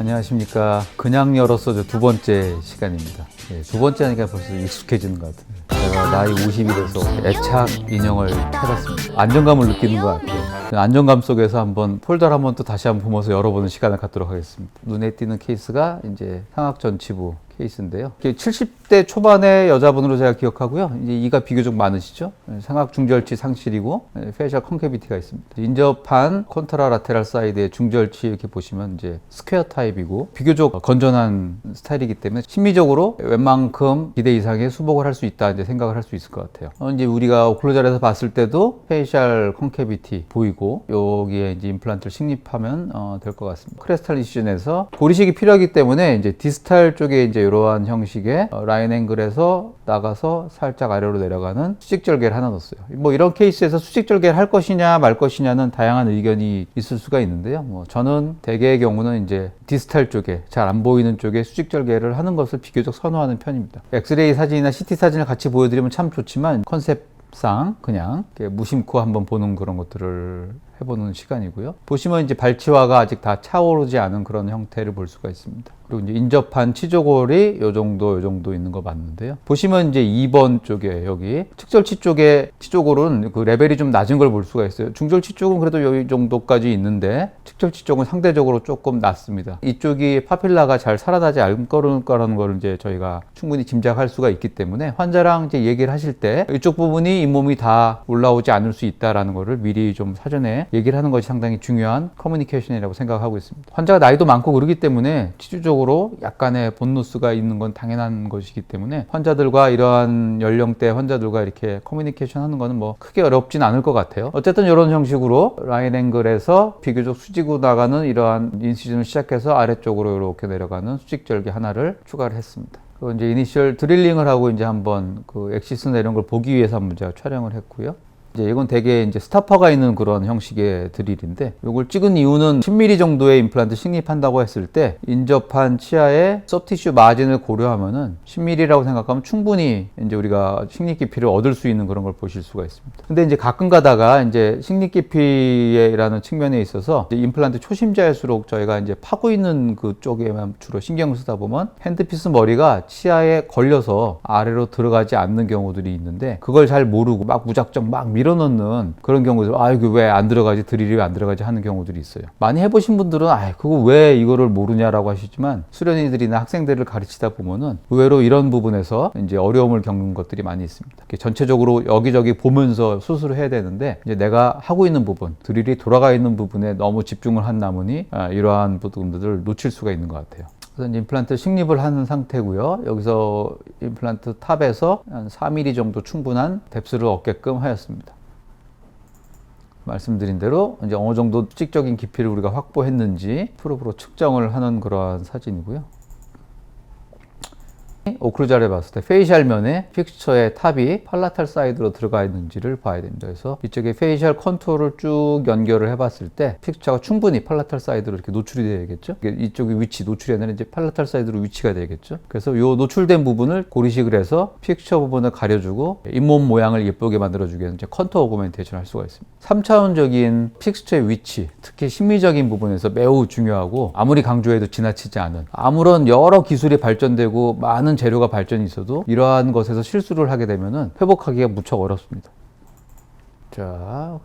안녕하십니까. 그냥 열었어 두 번째 시간입니다. 두 번째 하니까 벌써 익숙해지는 것 같은데, 제가 나이 50이 돼서 애착 인형을 찾았습니다. 안정감을 느끼는 것 같아요. 그 안정감 속에서 한번 폴더를 한번 또 다시 한번 보면서 열어보는 시간을 갖도록 하겠습니다. 눈에 띄는 케이스가 이제 상악 전치부 케이스인데요. 70대 초반의 여자분으로 제가 기억하고요. 이제 이가 비교적 많으시죠. 상악 중절치 상실이고 페이셜 컨케비티가 있습니다. 인접한 콘트라라테랄 사이드의 중절치 이렇게 보시면 이제 스퀘어 타입이고 비교적 건전한 스타일이기 때문에 심미적으로 웬만큼 기대 이상의 수복을 할 수 있다 이제 생각을 할 수 있을 것 같아요. 이제 우리가 오클루절에서 봤을 때도 페이셜 컨케비티 보이고 여기에 이제 임플란트를 식립하면 될 것 같습니다. 크레스탈 이시즌에서 고리식이 필요하기 때문에 이제 디스탈 쪽에 이제 이러한 형식의 라인 앵글에서 나가서 살짝 아래로 내려가는 수직절개를 하나 넣었어요. 뭐 이런 케이스에서 수직절개를 할 것이냐 말 것이냐는 다양한 의견이 있을 수가 있는데요. 저는 대개의 경우는 이제 디스탈 쪽에 잘 안 보이는 쪽에 수직절개를 하는 것을 비교적 선호하는 편입니다. 엑스레이 사진이나 CT 사진을 같이 보여드리면 참 좋지만 컨셉상 그냥 무심코 한번 보는 그런 것들을 해보는 시간이고요. 보시면 이제 발치화가 아직 다 차오르지 않은 그런 형태를 볼 수가 있습니다. 그리고 이제 인접한 치조골이 요 정도 있는 거 맞는데요. 보시면 이제 2번 쪽에 여기 측절치 쪽에 치조골은 그 레벨이 좀 낮은 걸 볼 수가 있어요. 중절치 쪽은 그래도 여기 정도까지 있는데 측절치 쪽은 상대적으로 조금 낮습니다. 이쪽이 파필라가 잘 살아나지 않을 거라는 걸 이제 저희가 충분히 짐작할 수가 있기 때문에 환자랑 이제 얘기를 하실 때 이쪽 부분이 잇몸이 다 올라오지 않을 수 있다라는 거를 미리 좀 사전에 얘기를 하는 것이 상당히 중요한 커뮤니케이션이라고 생각하고 있습니다. 환자가 나이도 많고 그렇기 때문에 치주적으로 약간의 본누스가 있는 건 당연한 것이기 때문에 환자들과 이러한 연령대 환자들과 이렇게 커뮤니케이션 하는 거는 뭐 크게 어렵진 않을 것 같아요. 어쨌든 이런 형식으로 라인 앵글에서 비교적 수직으로 나가는 이러한 인시즌을 시작해서 아래쪽으로 이렇게 내려가는 수직절개 하나를 추가를 했습니다. 그 이제 이니셜 드릴링을 하고 이제 한번 그 엑시스나 이런 걸 보기 위해서 한번 제가 촬영을 했고요. 이제 이건 되게 이제 스타퍼가 있는 그런 형식의 드릴인데, 이걸 찍은 이유는 10mm 정도의 임플란트 식립한다고 했을 때 인접한 치아의 소프티슈 마진을 고려하면은 10mm라고 생각하면 충분히 이제 우리가 식립 깊이를 얻을 수 있는 그런 걸 보실 수가 있습니다. 근데 이제 가끔 가다가 이제 식립 깊이라는 측면에 있어서 이제 임플란트 초심자일수록 저희가 이제 파고 있는 그쪽에만 주로 신경을 쓰다 보면 핸드피스 머리가 치아에 걸려서 아래로 들어가지 않는 경우들이 있는데, 그걸 잘 모르고 막 무작정 막 밀어넣는 그런 경우들, 이거 왜 안 들어가지, 드릴이 왜 안 들어가지 하는 경우들이 있어요. 많이 해보신 분들은 그거 왜 이거를 모르냐라고 하시지만, 수련이들이나 학생들을 가르치다 보면은 의외로 이런 부분에서 이제 어려움을 겪는 것들이 많이 있습니다. 전체적으로 여기저기 보면서 수술을 해야 되는데, 이제 내가 하고 있는 부분, 드릴이 돌아가 있는 부분에 너무 집중을 한 나머지 이러한 부분들을 놓칠 수가 있는 것 같아요. 그래서 이제 임플란트 식립을 하는 상태고요. 여기서 임플란트 탑에서 한 4mm 정도 충분한 뎁스를 얻게끔 하였습니다. 말씀드린 대로 이제 어느 정도 수직적인 깊이를 우리가 확보했는지 프로브로 측정을 하는 그러한 사진이고요. 오클루절에 봤을 때 페이셜 면에 픽처의 탑이 팔라탈 사이드로 들어가 있는지를 봐야 됩니다. 그래서 이쪽에 페이셜 컨투어를 쭉 연결을 해봤을 때 픽처가 충분히 팔라탈 사이드로 이렇게 노출이 되겠죠. 이쪽의 위치, 노출이 아니라 이제 팔라탈 사이드로 위치가 되겠죠. 그래서 이 노출된 부분을 고리식을 해서 픽처 부분을 가려주고 잇몸 모양을 예쁘게 만들어주기 위해서 이제 컨투어 오그멘테이션을 할 수가 있습니다. 3차원적인 픽처의 위치, 특히 심미적인 부분에서 매우 중요하고, 아무리 강조해도 지나치지 않은, 아무런 여러 기술이 발전되고 많은 재료가 발전이 있어도 이러한 것에서 실수를 하게 되면은 회복하기가 무척 어렵습니다. 자,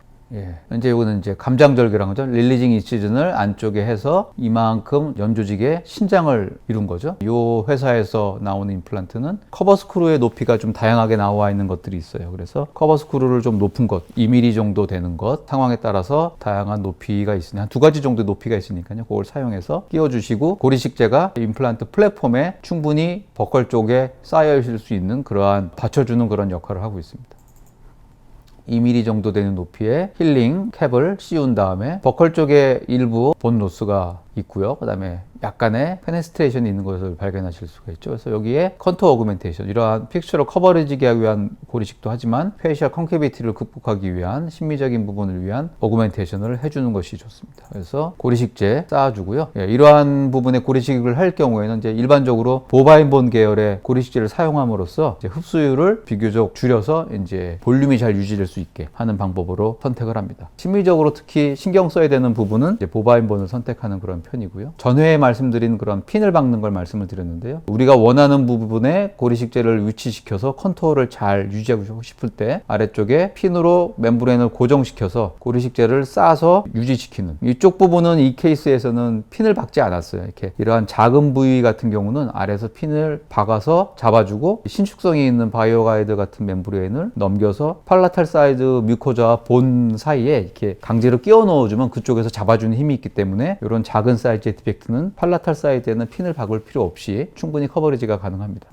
이제 이거는 이제 감장절개라는 거죠. 릴리징 이시즌을 안쪽에 해서 이만큼 연조직의 신장을 이룬 거죠. 이 회사에서 나오는 임플란트는 커버 스크루의 높이가 좀 다양하게 나와 있는 것들이 있어요. 그래서 커버 스크루를 좀 높은 것, 2mm 정도 되는 것, 상황에 따라서 다양한 높이가 있으니 한 두 가지 정도 높이가 있으니까요. 그걸 사용해서 끼워주시고, 고리식재가 임플란트 플랫폼에 충분히 버컬 쪽에 쌓여 있을 수 있는 그러한 받쳐주는 그런 역할을 하고 있습니다. 2mm 정도 되는 높이의 힐링 캡을 씌운 다음에 버컬 쪽에 일부 본 로스가 있고요. 그 다음에 약간의 페네스트레이션이 있는 것을 발견하실 수가 있죠. 그래서 여기에 컨투어 오그멘테이션, 이러한 픽처를 커버리지기 위한 고리식도 하지만 페이셜 컨케비티를 극복하기 위한 심미적인 부분을 위한 오그멘테이션을 해주는 것이 좋습니다. 그래서 고리식재 쌓아주고요. 이러한 부분에 고리식을 할 경우에는 이제 일반적으로 보바인본 계열의 고리식재를 사용함으로써 이제 흡수율을 비교적 줄여서 이제 볼륨이 잘 유지될 수 있게 하는 방법으로 선택을 합니다. 심미적으로 특히 신경 써야 되는 부분은 이제 보바인본을 선택하는 그런 편이고요. 전회에 말씀드린 그런 핀을 박는 걸 말씀을 드렸는데요. 우리가 원하는 부분에 고리식재를 위치시켜서 컨투어를 잘 유지하고 싶을 때 아래쪽에 핀으로 멤브레인을 고정시켜서 고리식재를 싸서 유지시키는, 이쪽 부분은 이 케이스에서는 핀을 박지 않았어요. 이렇게 이러한 작은 부위 같은 경우는 아래에서 핀을 박아서 잡아주고, 신축성이 있는 바이오 가이드 같은 멤브레인을 넘겨서 팔라탈 사이드 뮤코자와 본 사이에 이렇게 강제로 끼워 넣어주면 그쪽에서 잡아주는 힘이 있기 때문에 이런 작은 사이즈의 디펙트는 팔라탈 사이드에는 핀을 박을 필요 없이 충분히 커버리지가 가능합니다.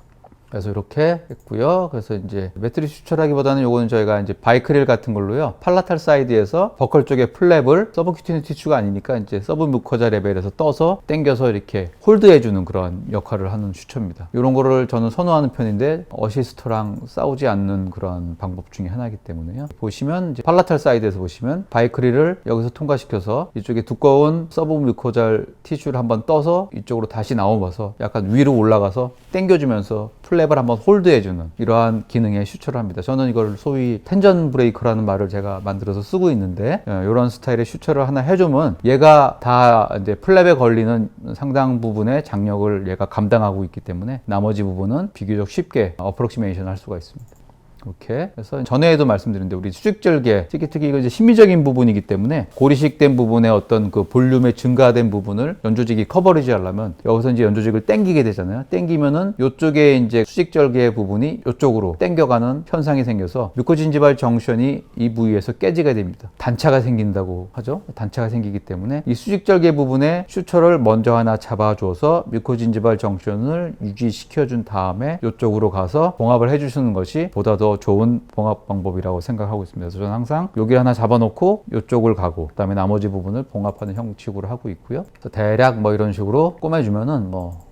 그래서 이렇게 했고요. 그래서 이제 매트리스 추출하기보다는 요거는 저희가 이제 바이크릴 같은 걸로요. 팔라탈 사이드에서 버컬 쪽에 플랩을 서브큐티니 티슈가 아니니까 이제 서브 뮤코자 레벨에서 떠서 당겨서 이렇게 홀드해주는 그런 역할을 하는 슈처입니다. 이런 거를 저는 선호하는 편인데 어시스트랑 싸우지 않는 그런 방법 중에 하나이기 때문에요. 보시면 이제 팔라탈 사이드에서 보시면 바이크릴을 여기서 통과시켜서 이쪽에 두꺼운 서브 뮤코자 티슈를 한번 떠서 이쪽으로 다시 나오면서 약간 위로 올라가서 당겨주면서 플랩을 한번 홀드해주는 이러한 기능의 슈처를 합니다. 저는 이걸 소위 텐전 브레이커라는 말을 제가 만들어서 쓰고 있는데, 이런 스타일의 슈처를 하나 해주면 얘가 다 이제 플랩에 걸리는 상당 부분의 장력을 얘가 감당하고 있기 때문에 나머지 부분은 비교적 쉽게 어프록시메이션 할 수가 있습니다. 이렇게 해서 전에도 말씀드렸는데 우리 수직절개, 특히 이거 이제 심미적인 부분이기 때문에 고리식된 부분의 어떤 그 볼륨의 증가된 부분을 연조직이 커버리지 하려면 여기서 이제 연조직을 당기게 되잖아요. 당기면은 이쪽에 이제 수직절개 부분이 이쪽으로 당겨가는 현상이 생겨서 뮤코진지발 정션이 이 부위에서 깨지게 됩니다. 단차가 생긴다고 하죠. 단차가 생기기 때문에 이 수직절개 부분에 슈처를 먼저 하나 잡아줘서 뮤코진지발 정션을 유지시켜준 다음에 이쪽으로 가서 봉합을 해주시는 것이 보다 더 좋은 봉합 방법이라고 생각하고 있습니다. 그래서 저는 항상 여기 하나 잡아놓고 이쪽을 가고 그다음에 나머지 부분을 봉합하는 형식으로 하고 있고요. 그래서 대략 뭐 이런 식으로 꼬매주면은 뭐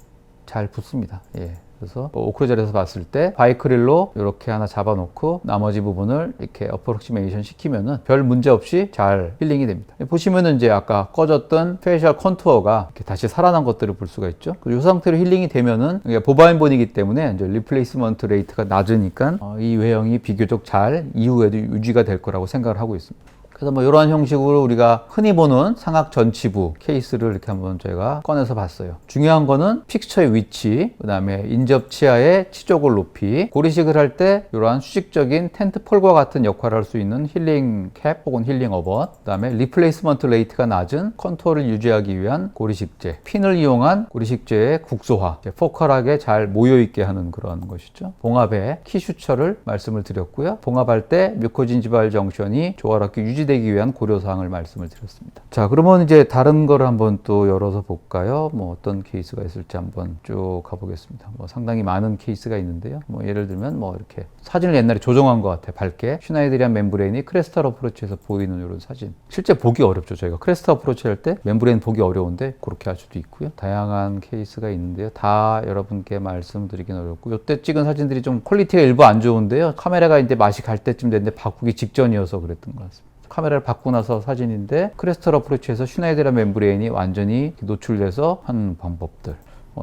잘 붙습니다. 예. 그래서 오크로젤에서 봤을 때 바이크릴로 이렇게 하나 잡아놓고 나머지 부분을 이렇게 어프록시메이션 시키면은 별 문제 없이 잘 힐링이 됩니다. 보시면은 이제 아까 꺼졌던 페이셜 컨투어가 이렇게 다시 살아난 것들을 볼 수가 있죠. 이 상태로 힐링이 되면은 이게 보바인본이기 때문에 이제 리플레이스먼트 레이트가 낮으니까 이 외형이 비교적 잘 이후에도 유지가 될 거라고 생각을 하고 있습니다. 그래서 뭐 이러한 형식으로 우리가 흔히 보는 상악 전치부 케이스를 이렇게 한번 저희가 꺼내서 봤어요. 중요한 거는 픽처의 위치, 그 다음에 인접 치아의 치조골 높이, 고리식을 할 때 이러한 수직적인 텐트 폴과 같은 역할을 할 수 있는 힐링 캡 혹은 힐링 어벗, 그 다음에 리플레이스먼트 레이트가 낮은 컨투어를 유지하기 위한 고리식재, 핀을 이용한 고리식재의 국소화, 포컬하게 잘 모여있게 하는 그런 것이죠. 봉합의 키슈처를 말씀을 드렸고요. 봉합할 때 뮤코진지발 정션이 조화롭게 유지되기 위한 고려사항을 말씀을 드렸습니다. 자, 그러면 이제 다른 거를 한번 또 열어서 볼까요? 뭐 어떤 케이스가 있을지 한번 쭉 가보겠습니다. 뭐 상당히 많은 케이스가 있는데요. 뭐 예를 들면 뭐 이렇게 사진을 옛날에 조정한 것 같아요. 밝게 슈나이드리안 멤브레인이 크레스탈 어프로치에서 보이는 이런 사진. 실제 보기 어렵죠. 저희가 크레스탈 어프로치 할 때 멤브레인 보기 어려운데 그렇게 할 수도 있고요. 다양한 케이스가 있는데요. 다 여러분께 말씀드리긴 어렵고, 이때 찍은 사진들이 좀 퀄리티가 일부 안 좋은데요. 카메라가 이제 맛이 갈 때쯤 됐는데 바꾸기 직전이어서 그랬던 것 같습니다. 카메라를 바꾸고 나서 사진인데 크레스탈 어프로치에서 슈나이드리안 멤브레인이 완전히 노출돼서 하는 방법들,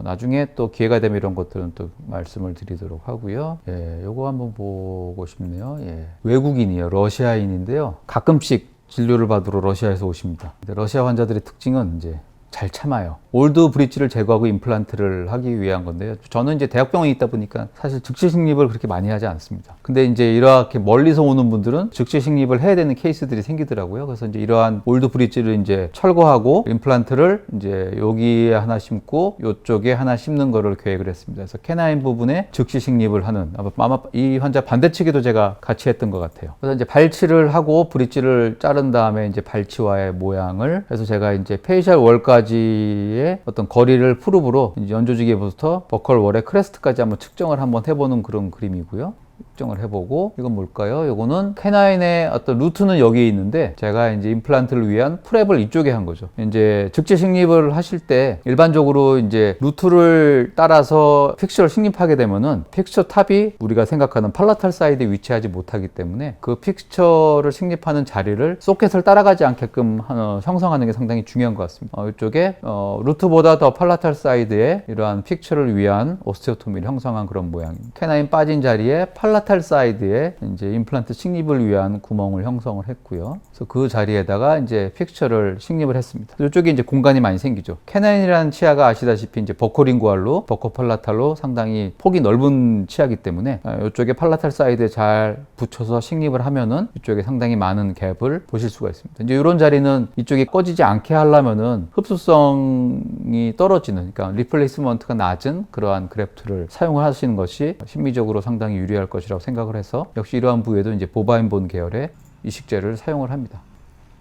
나중에 또 기회가 되면 이런 것들은 또 말씀을 드리도록 하고요. 예, 요거 한번 보고 싶네요. 예. 외국인이에요. 러시아인인데요. 가끔씩 진료를 받으러 러시아에서 오십니다. 근데 러시아 환자들의 특징은 이제 잘 참아요. 올드 브릿지를 제거하고 임플란트를 하기 위한 건데요. 저는 이제 대학병원에 있다 보니까 사실 즉시 식립을 그렇게 많이 하지 않습니다. 근데 이제 이렇게 멀리서 오는 분들은 즉시 식립을 해야 되는 케이스들이 생기더라고요. 그래서 이제 이러한 올드 브릿지를 이제 철거하고 임플란트를 이제 여기에 하나 심고 이쪽에 하나 심는 거를 계획을 했습니다. 그래서 캐나인 부분에 즉시 식립을 하는, 아마 이 환자 반대측에도 제가 같이 했던 것 같아요. 그래서 이제 발치를 하고 브릿지를 자른 다음에 이제 발치와의 모양을 해서 제가 이제 페이셜 월까지의 어떤 거리를 프루브로 연조직에부터 버컬 월의 크레스트까지 한번 측정을 한번 해보는 그런 그림이고요. 측정을 해보고, 이건 뭘까요? 이거는 캐나인의 어떤 루트는 여기에 있는데 제가 이제 임플란트를 위한 프랩을 이쪽에 한 거죠. 이제 즉시 식립을 하실 때 일반적으로 이제 루트를 따라서 픽처를 식립하게 되면은 픽처 탑이 우리가 생각하는 팔라탈 사이드에 위치하지 못하기 때문에 그 픽처를 식립하는 자리를 소켓을 따라가지 않게끔 형성하는 게 상당히 중요한 것 같습니다. 이쪽에 루트보다 더 팔라탈 사이드에 이러한 픽처를 위한 오스테오토미를 형성한 그런 모양입니다. 캐나인 빠진 자리에 팔라탈 팔라탈 사이드에 이제 임플란트 식립을 위한 구멍을 형성을 했고요. 그래서 그 자리에다가 이제 픽처를 식립을 했습니다. 이쪽에 이제 공간이 많이 생기죠. 캐나인이라는 치아가 아시다시피 이제 버코링구알로, 버코팔라탈로 상당히 폭이 넓은 치아이기 때문에 이쪽에 팔라탈 사이드에 잘 붙여서 식립을 하면은 이쪽에 상당히 많은 갭을 보실 수가 있습니다. 이제 이런 자리는 이쪽이 꺼지지 않게 하려면은 흡수성이 떨어지는, 그러니까 리플레이스먼트가 낮은 그러한 그래프트를 사용하시는 것이 심미적으로 상당히 유리할 것이라고 생각을 해서 역시 이러한 부위에도 이제 보바인본 계열의 이식제를 사용을 합니다.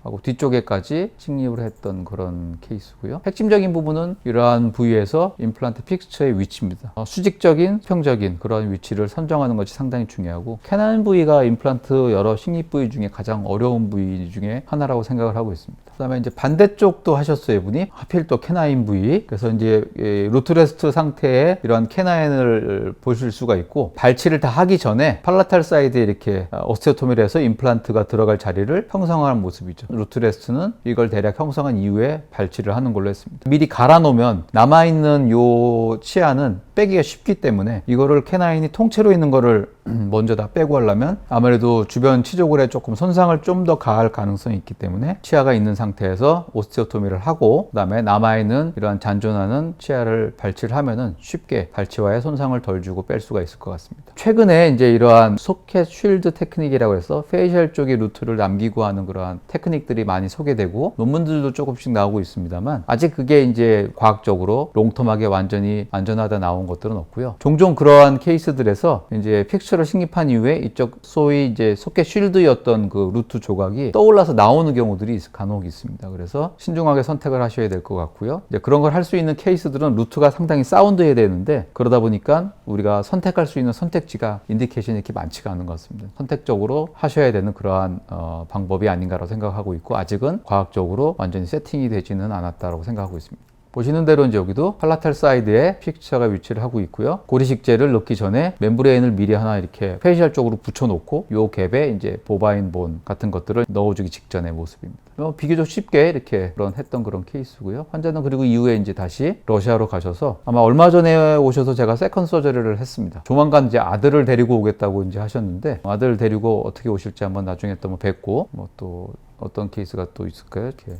하고 뒤쪽에까지 식립을 했던 그런 케이스고요. 핵심적인 부분은 이러한 부위에서 임플란트 픽처의 위치입니다. 수직적인, 수평적인 그런 위치를 선정하는 것이 상당히 중요하고, 캐나인 부위가 임플란트 여러 식립 부위 중에 가장 어려운 부위 중에 하나라고 생각을 하고 있습니다. 그 다음에 이제 반대쪽도 하셨어요, 이분이. 하필 또 캐나인 부위. 그래서 이제 루트레스트 상태에 이러한 캐나인을 보실 수가 있고, 발치를 다 하기 전에 팔라탈 사이드에 이렇게 오스테오토미를 해서 임플란트가 들어갈 자리를 형성하는 모습이죠. 루트레스트는 이걸 대략 형성한 이후에 발치를 하는 걸로 했습니다. 미리 갈아 놓으면 남아있는 요 치아는 빼기가 쉽기 때문에 이거를 캐나인이 통째로 있는 거를 먼저 다 빼고 하려면 아무래도 주변 치조골에 조금 손상을 좀 더 가할 가능성이 있기 때문에 치아가 있는 상태에서 오스테오토미를 하고, 그 다음에 남아있는 이러한 잔존하는 치아를 발치를 하면은 쉽게 발치와의 손상을 덜 주고 뺄 수가 있을 것 같습니다. 최근에 이제 이러한 소켓 쉴드 테크닉이라고 해서 페이셜 쪽에 루트를 남기고 하는 그러한 테크닉들이 많이 소개되고 논문들도 조금씩 나오고 있습니다만, 아직 그게 이제 과학적으로 롱텀하게 완전히 안전하다 나온 것들은 없고요. 종종 그러한 케이스들에서 이제 픽처를 식립한 이후에 이쪽 소위 이제 소켓 쉴드였던 그 루트 조각이 떠올라서 나오는 경우들이 간혹 있습니다. 그래서 신중하게 선택을 하셔야 될 것 같고요. 이제 그런 걸 할 수 있는 케이스들은 루트가 상당히 사운드해야 되는데, 그러다 보니까 우리가 선택할 수 있는 선택지가 인디케이션이 이렇게 많지가 않은 것 같습니다. 선택적으로 하셔야 되는 그러한 방법이 아닌가라고 생각하고 있고, 아직은 과학적으로 완전히 세팅이 되지는 않았다고 생각하고 있습니다. 보시는 대로 이제 여기도 팔라탈 사이드에 픽처가 위치를 하고 있고요. 고리식재를 넣기 전에 멤브레인을 미리 하나 이렇게 페이셜 쪽으로 붙여놓고 요 갭에 이제 보바인 본 같은 것들을 넣어주기 직전의 모습입니다. 비교적 쉽게 이렇게 했던 그런 케이스고요. 환자는 그리고 이후에 이제 다시 러시아로 가셔서 아마 얼마 전에 오셔서 제가 세컨 서저리를 했습니다. 조만간 이제 아들을 데리고 오겠다고 이제 하셨는데, 아들을 데리고 어떻게 오실지 한번 나중에 또 뵙고, 또 어떤 케이스가 또 있을까요? 이렇게.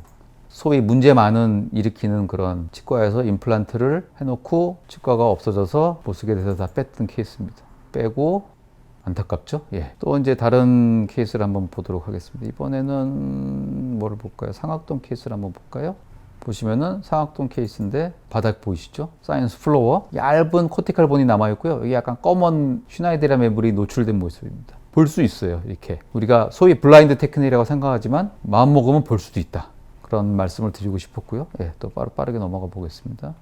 소위 문제 많은 일으키는 그런 치과에서 임플란트를 해놓고 치과가 없어져서 못 쓰게 돼서 다 뺐던 케이스입니다. 빼고 안타깝죠? 예. 또 이제 다른 케이스를 한번 보도록 하겠습니다. 이번에는 뭐를 볼까요? 상악동 케이스를 한번 볼까요? 보시면은 상악동 케이스인데 바닥 보이시죠? 사이언스 플로어, 얇은 코티칼 본이 남아있고요. 여기 약간 검은 슈나이데라 매물이 노출된 모습입니다. 볼 수 있어요. 이렇게 우리가 소위 블라인드 테크닉이라고 생각하지만 마음 먹으면 볼 수도 있다. 그런 말씀을 드리고 싶었고요. 예, 또 빠르게 넘어가 보겠습니다.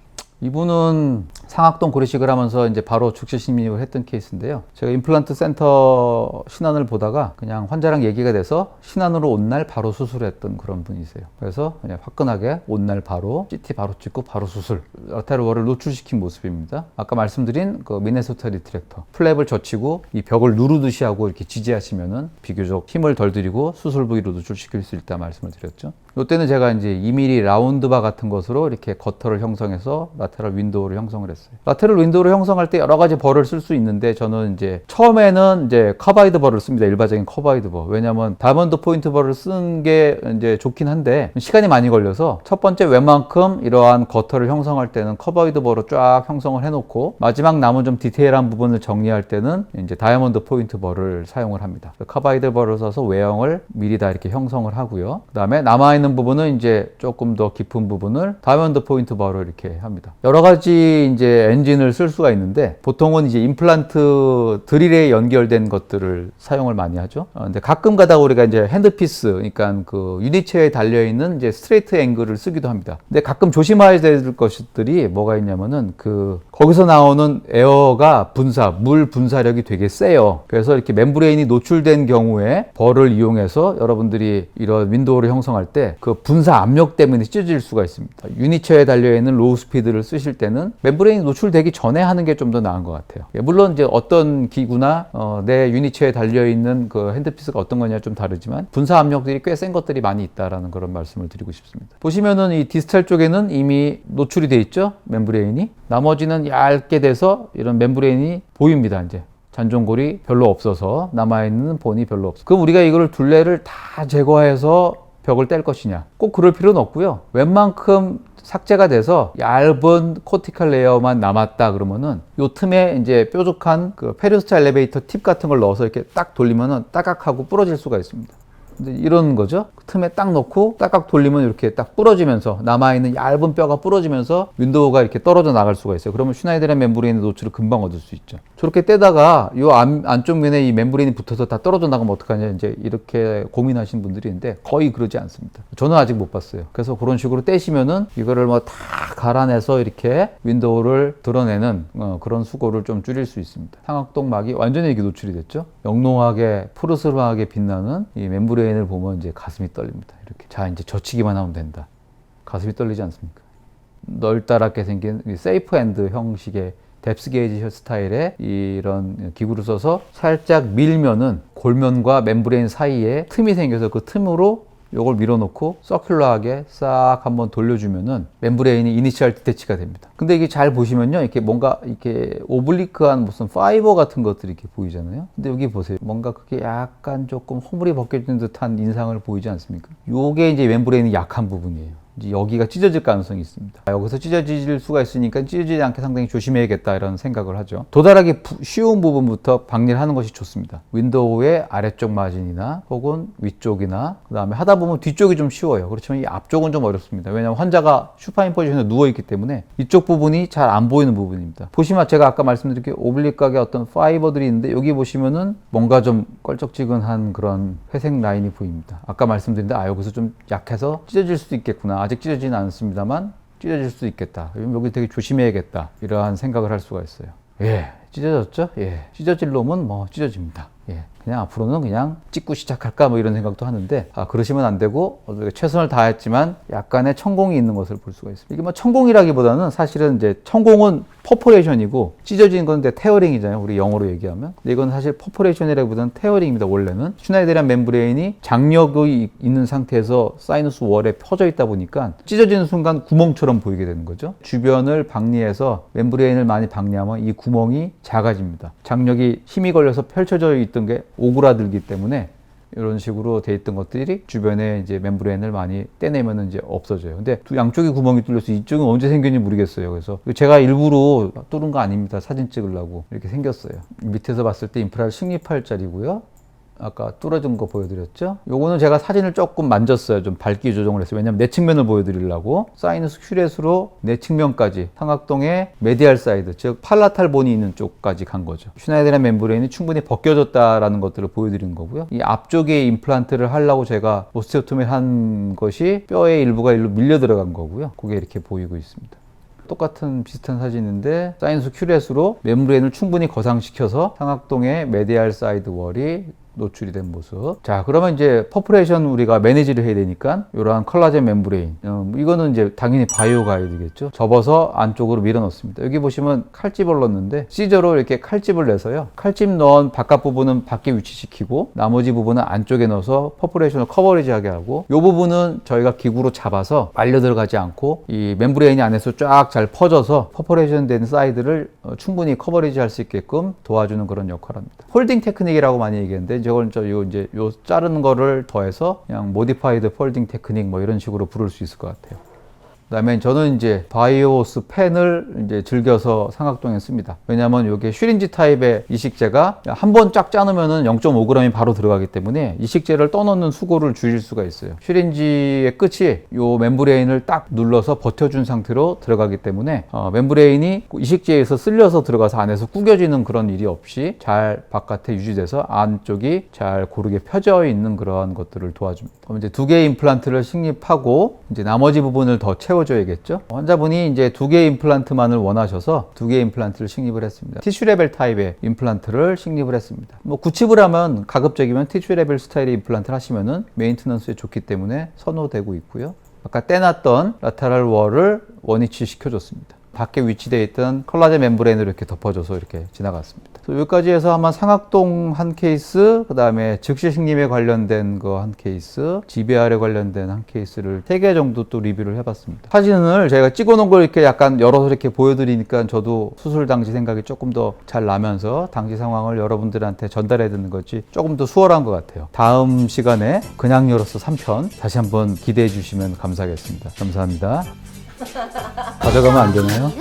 이분은 상악동 고리식을 하면서 이제 바로 즉시 식립을 했던 케이스인데요. 제가 임플란트 센터 신안을 보다가 그냥 환자랑 얘기가 돼서 신안으로 온 날 바로 수술했던 그런 분이세요. 그래서 그냥 화끈하게 온 날 바로 CT 바로 찍고 바로 수술, 라테럴월을 노출시킨 모습입니다. 아까 말씀드린 그 미네소타 리트랙터 플랩을 젖히고 이 벽을 누르듯이 하고 이렇게 지지하시면은 비교적 힘을 덜 들이고 수술 부위로 노출시킬 수 있다 말씀을 드렸죠. 이때는 제가 이제 2mm 라운드바 같은 것으로 이렇게 거터를 형성해서 라테럴 윈도우를 형성을 했어요. 라테럴 윈도우를 형성할 때 여러 가지 벌을 쓸 수 있는데, 저는 이제 처음에는 이제 커바이드 벌을 씁니다. 일반적인 커바이드 벌. 왜냐면 다이아몬드 포인트 벌을 쓰는 게 이제 좋긴 한데 시간이 많이 걸려서 첫 번째 웬만큼 이러한 거터를 형성할 때는 커바이드 벌로 쫙 형성을 해놓고, 마지막 남은 좀 디테일한 부분을 정리할 때는 이제 다이아몬드 포인트 벌을 사용을 합니다. 커바이드 벌을 써서 외형을 미리 다 이렇게 형성을 하고요. 그 다음에 남아있는 부분은 이제 조금 더 깊은 부분을 다이아몬드 포인트 바로 이렇게 합니다. 여러 가지 이제 엔진을 쓸 수가 있는데, 보통은 이제 임플란트 드릴에 연결된 것들을 사용을 많이 하죠. 근데 가끔 가다 우리가 이제 핸드피스, 그러니까 그 유니체에 달려있는 이제 스트레이트 앵글을 쓰기도 합니다. 근데 가끔 조심해야 될 것들이 뭐가 있냐면은 거기서 나오는 에어가 물 분사력이 되게 세요. 그래서 이렇게 멤브레인이 노출된 경우에 벌을 이용해서 여러분들이 이런 윈도우를 형성할 때 그 분사 압력 때문에 찢어질 수가 있습니다. 유니체에 달려있는 로우 스피드를 쓰실 때는 멤브레인이 노출되기 전에 하는 게 좀 더 나은 것 같아요. 물론 이제 어떤 기구나 내 유니체에 달려있는 그 핸드피스가 어떤 거냐 좀 다르지만 분사 압력들이 꽤 센 것들이 많이 있다라는 그런 말씀을 드리고 싶습니다. 보시면은 이 디스탈 쪽에는 이미 노출이 돼 있죠, 멤브레인이. 나머지는 얇게 돼서 이런 멤브레인이 보입니다. 이제 잔존골이 별로 없어서 남아있는 본이 별로 없어. 그럼 우리가 이걸 둘레를 다 제거해서 벽을 뗄 것이냐? 꼭 그럴 필요는 없고요. 웬만큼 삭제가 돼서 얇은 코티칼 레이어만 남았다 그러면은 요 틈에 이제 뾰족한 그 페리스트 엘리베이터 팁 같은 걸 넣어서 이렇게 딱 돌리면은 따깍하고 부러질 수가 있습니다. 근데 이런 거죠. 틈에 딱 넣고 딱딱 돌리면 이렇게 딱 부러지면서 남아있는 얇은 뼈가 부러지면서 윈도우가 이렇게 떨어져 나갈 수가 있어요. 그러면 슈나이데르 멤브레인의 노출을 금방 얻을 수 있죠. 저렇게 떼다가 이 안쪽 면에 이 멤브레인이 붙어서 다 떨어져 나가면 어떡하냐 이제 이렇게 고민하시는 분들이 있는데 거의 그러지 않습니다. 저는 아직 못 봤어요. 그래서 그런 식으로 떼시면은 이거를 뭐 다 갈아내서 이렇게 윈도우를 드러내는 그런 수고를 좀 줄일 수 있습니다. 상악동막이 완전히 이게 노출이 됐죠. 영롱하게 푸르스름하게 빛나는 이 멤브레인을 보면 이제 가슴이 떨립니다. 이렇게 자 이제 젖히기만 하면 된다. 가슴이 떨리지 않습니까? 널따랗게 생긴 세이프 핸드 형식의 뎁스 게이지 스타일의 이런 기구를 써서 살짝 밀면은 골면과 멤브레인 사이에 틈이 생겨서 그 틈으로 요걸 밀어놓고 서큘러하게 싹 한번 돌려주면은 멤브레인이 이니셜 디태치가 됩니다. 근데 이게 잘 보시면요, 이렇게 뭔가 이렇게 오블리크한 무슨 파이버 같은 것들이 이렇게 보이잖아요. 근데 여기 보세요, 뭔가 그게 약간 조금 허물이 벗겨진 듯한 인상을 보이지 않습니까? 요게 이제 멤브레인이 약한 부분이에요. 이제 여기가 찢어질 가능성이 있습니다. 여기서 찢어질 수가 있으니까 찢어지지 않게 상당히 조심해야겠다 이런 생각을 하죠. 도달하기 쉬운 부분부터 박리를 하는 것이 좋습니다. 윈도우의 아래쪽 마진이나 혹은 위쪽이나 그 다음에 하다 보면 뒤쪽이 좀 쉬워요. 그렇지만 이 앞쪽은 좀 어렵습니다. 왜냐하면 환자가 슈파인 포지션에 누워있기 때문에 이쪽 부분이 잘 안 보이는 부분입니다. 보시면 제가 아까 말씀드린 오블리크하게 어떤 파이버들이 있는데 여기 보시면은 뭔가 좀 껄쩍지근한 그런 회색 라인이 보입니다. 아까 말씀드린데 여기서 좀 약해서 찢어질 수도 있겠구나. 아직 찢어지진 않습니다만 찢어질 수도 있겠다. 여기 되게 조심해야겠다. 이러한 생각을 할 수가 있어요. 예, 찢어졌죠? 예, 찢어질 놈은 뭐 찢어집니다. 예, 그냥 앞으로는 그냥 찍고 시작할까 뭐 이런 생각도 하는데 그러시면 안 되고 최선을 다했지만 약간의 천공이 있는 것을 볼 수가 있습니다. 이게 뭐 천공이라기보다는 사실은 이제 천공은 퍼포레이션이고 찢어진 건데 테어링이잖아요. 우리 영어로 얘기하면. 근데 이건 사실 퍼포레이션이라기보다는 테어링입니다. 원래는 슈나이데르 멤브레인이 장력이 있는 상태에서 사이너스 월에 퍼져 있다 보니까 찢어지는 순간 구멍처럼 보이게 되는 거죠. 주변을 박리해서 멤브레인을 많이 박리하면 이 구멍이 작아집니다. 장력이 힘이 걸려서 펼쳐져 있던 게 오그라들기 때문에 이런 식으로 돼 있던 것들이 주변에 이제 멤브레인을 많이 떼내면 이제 없어져요. 근데 양쪽에 구멍이 뚫려서 이쪽은 언제 생겼는지 모르겠어요. 그래서 제가 일부러 뚫은 거 아닙니다. 사진 찍으려고 이렇게 생겼어요. 밑에서 봤을 때 인프라를 식립할 자리고요. 아까 뚫어진 거 보여드렸죠? 요거는 제가 사진을 조금 만졌어요. 좀 밝기 조정을 했어요. 왜냐면 내측면을 보여드리려고 사이너스 큐렛으로 내측면까지 상악동의 메디알 사이드, 즉 팔라탈 본이 있는 쪽까지 간 거죠. 슈나이데르 멤브레인이 충분히 벗겨졌다라는 것들을 보여드린 거고요. 이 앞쪽에 임플란트를 하려고 제가 오스테오토미를 한 것이 뼈의 일부가 일로 밀려 들어간 거고요. 그게 이렇게 보이고 있습니다. 똑같은 비슷한 사진인데 사이너스 큐렛으로 멤브레인을 충분히 거상시켜서 상악동의 메디알 사이드 월이 노출이 된 모습. 자, 그러면 이제 퍼포레이션 우리가 매니지를 해야 되니까 이러한 콜라겐 멤브레인, 이거는 이제 당연히 바이오 가이드겠죠. 접어서 안쪽으로 밀어 넣습니다. 여기 보시면 칼집을 넣었는데 시저로 이렇게 칼집을 내서요, 칼집 넣은 바깥 부분은 밖에 위치시키고 나머지 부분은 안쪽에 넣어서 퍼포레이션을 커버리지하게 하고, 이 부분은 저희가 기구로 잡아서 말려 들어가지 않고 이 멤브레인이 안에서 쫙 잘 퍼져서 퍼포레이션 된 사이드를 충분히 커버리지 할 수 있게끔 도와주는 그런 역할을 합니다. 폴딩 테크닉이라고 많이 얘기했는데 저건 요 자르는 거를 더해서 그냥 모디파이드 폴딩 테크닉 뭐 이런 식으로 부를 수 있을 것 같아요. 그다음에 저는 이제 바이오스 펜을 이제 즐겨서 상악동에 씁니다. 왜냐하면 이게 슈린지 타입의 이식제가 한 번 쫙 짜놓으면은 0.5g이 바로 들어가기 때문에 이식제를 떠넣는 수고를 줄일 수가 있어요. 슈린지의 끝이 요 멤브레인을 딱 눌러서 버텨준 상태로 들어가기 때문에 멤브레인이 이식제에서 쓸려서 들어가서 안에서 구겨지는 그런 일이 없이 잘 바깥에 유지돼서 안쪽이 잘 고르게 펴져 있는 그런 것들을 도와줍니다. 그럼 이제 2개의 임플란트를 식립하고 이제 나머지 부분을 더 채워줘야겠죠. 환자분이 이제 2개의 임플란트만을 원하셔서 2개의 임플란트를 식립을 했습니다. 티슈 레벨 타입의 임플란트를 식립을 했습니다. 뭐 구칩을 하면 가급적이면 티슈 레벨 스타일의 임플란트를 하시면은 메인테넌스에 좋기 때문에 선호되고 있고요. 아까 떼놨던 라테랄 월을 원위치 시켜줬습니다. 밖에 위치되어 있던 콜라겐 멤브레인으로 이렇게 덮어줘서 이렇게 지나갔습니다. 여기까지 해서 아마 상악동 한 케이스, 그 다음에 즉시 식림에 관련된 거 한 케이스, GBR에 관련된 한 케이스를 3개 정도 또 리뷰를 해봤습니다. 사진을 제가 찍어놓은 걸 이렇게 약간 열어서 이렇게 보여드리니까 저도 수술 당시 생각이 조금 더 잘 나면서 당시 상황을 여러분들한테 전달해 드는 것이 조금 더 수월한 것 같아요. 다음 시간에 그냥 열었어 3편 다시 한번 기대해 주시면 감사하겠습니다. 감사합니다. 가져가면 안 되나요?